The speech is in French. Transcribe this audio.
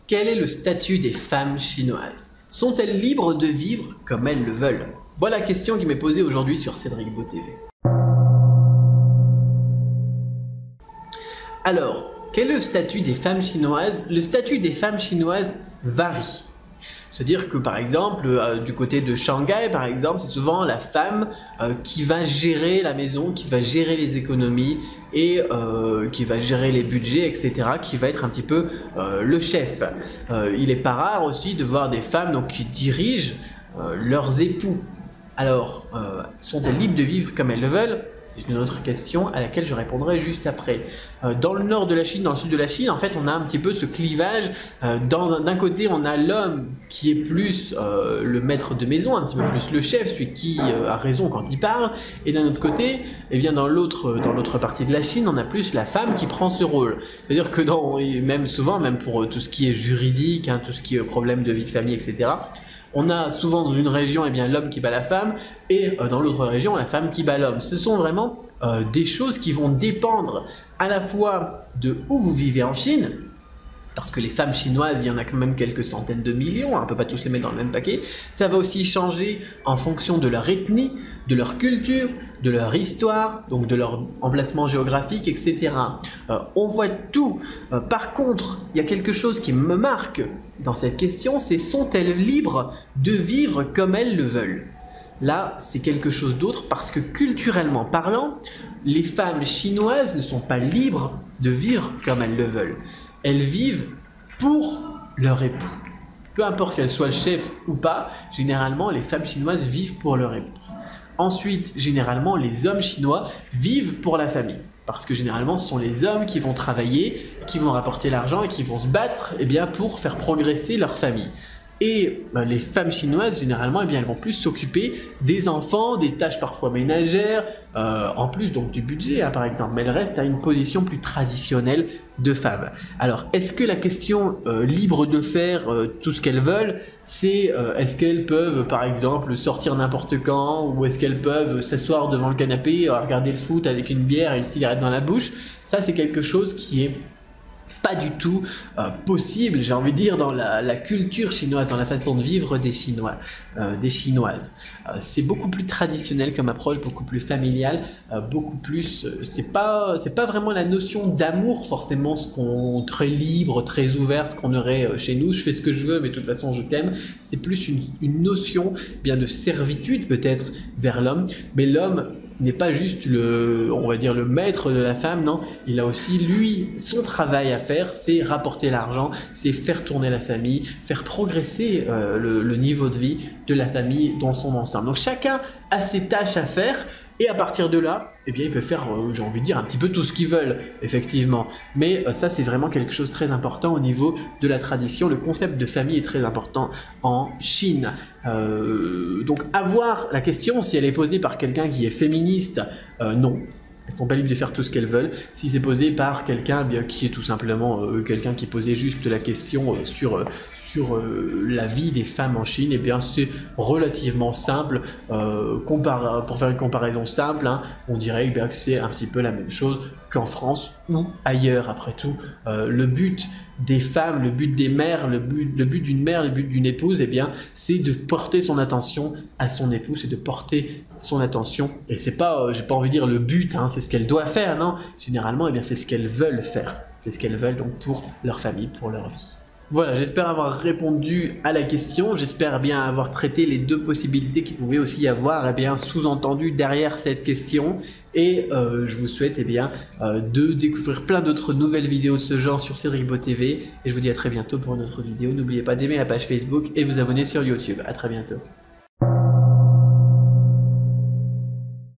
Quel est le statut des femmes chinoises? Sont-elles libres de vivre comme elles le veulent? Voilà la question qui m'est posée aujourd'hui sur Cédric Beau TV. Alors, quel est le statut des femmes chinoises? Le statut des femmes chinoises varie. C'est-à-dire que par exemple, du côté de Shanghai par exemple, c'est souvent la femme qui va gérer la maison, qui va gérer les économies et qui va gérer les budgets, etc., qui va être un petit peu le chef. Il n'est pas rare aussi de voir des femmes donc, qui dirigent leurs époux. Alors, sont-elles libres de vivre comme elles le veulent? C'est une autre question à laquelle je répondrai juste après. Dans le nord de la Chine, dans le sud de la Chine, en fait, on a un petit peu ce clivage. D'un côté, on a l'homme qui est plus le maître de maison, un petit peu plus le chef, celui qui a raison quand il parle. Et d'un autre côté, eh bien, dans l'autre partie de la Chine, on a plus la femme qui prend ce rôle. C'est-à-dire que même souvent, même pour tout ce qui est juridique, hein, tout ce qui est problème de vie de famille, etc., on a souvent dans une région eh bien l'homme qui bat la femme et dans l'autre région la femme qui bat l'homme. Ce sont vraiment des choses qui vont dépendre à la fois de où vous vivez en Chine, parce que les femmes chinoises, il y en a quand même quelques centaines de millions, hein, on ne peut pas tous les mettre dans le même paquet. Ça va aussi changer en fonction de leur ethnie, de leur culture, de leur histoire, donc de leur emplacement géographique, etc. On voit tout. Par contre, il y a quelque chose qui me marque dans cette question, c'est sont-elles libres de vivre comme elles le veulent? Là, c'est quelque chose d'autre parce que culturellement parlant, les femmes chinoises ne sont pas libres de vivre comme elles le veulent. Elles vivent pour leur époux. Peu importe qu'elles soient le chef ou pas, généralement les femmes chinoises vivent pour leur époux. Ensuite, généralement les hommes chinois vivent pour la famille. Parce que généralement ce sont les hommes qui vont travailler, qui vont rapporter l'argent et qui vont se battre eh bien, pour faire progresser leur famille. Et les femmes chinoises, généralement, eh bien, elles vont plus s'occuper des enfants, des tâches parfois ménagères, en plus donc du budget, hein, par exemple. Mais elles restent à une position plus traditionnelle de femme. Alors, est-ce que la question libre de faire tout ce qu'elles veulent, c'est est-ce qu'elles peuvent, par exemple, sortir n'importe quand, ou est-ce qu'elles peuvent s'asseoir devant le canapé, regarder le foot avec une bière et une cigarette dans la bouche? Ça, c'est quelque chose qui est pas du tout possible, j'ai envie de dire, dans la culture chinoise, dans la façon de vivre des Chinois, des Chinoises. C'est beaucoup plus traditionnel comme approche, beaucoup plus familial, beaucoup plus. C'est pas vraiment la notion d'amour forcément, très libre, très ouverte qu'on aurait chez nous. Je fais ce que je veux, mais de toute façon je t'aime. C'est plus une notion bien de servitude peut-être vers l'homme, mais l'homme n'est pas juste on va dire le maître de la femme, non, il a aussi lui son travail à faire, c'est rapporter l'argent, c'est faire tourner la famille, faire progresser le niveau de vie de la famille dans son ensemble. Donc chacun a ses tâches à faire et à partir de là, eh bien, ils peuvent faire, j'ai envie de dire, un petit peu tout ce qu'ils veulent, effectivement. Mais ça, c'est vraiment quelque chose de très important au niveau de la tradition. Le concept de famille est très important en Chine. Donc, à voir la question, si elle est posée par quelqu'un qui est féministe, non. Elles ne sont pas libres de faire tout ce qu'elles veulent. Si c'est posé par quelqu'un qui est tout simplement quelqu'un qui posait juste la question sur la vie des femmes en Chine, eh bien c'est relativement simple. Pour faire une comparaison simple, hein, on dirait que c'est un petit peu la même chose qu'en France ou ailleurs. Après tout, le but des femmes, le but des mères, le but d'une mère, le but d'une épouse, eh bien, c'est de porter son attention à son époux, c'est de porter son attention. Et c'est pas, j'ai pas envie de dire le but, hein, c'est ce qu'elle doit faire, non. Généralement, eh bien, c'est ce qu'elles veulent faire. C'est ce qu'elles veulent donc pour leur famille, pour leur vie. Voilà, j'espère avoir répondu à la question, j'espère bien avoir traité les deux possibilités qu'il pouvait aussi y avoir sous-entendues derrière cette question et je vous souhaite de découvrir plein d'autres nouvelles vidéos de ce genre sur Cédric Beau TV et je vous dis à très bientôt pour une autre vidéo. N'oubliez pas d'aimer la page Facebook et de vous abonner sur YouTube. À très bientôt.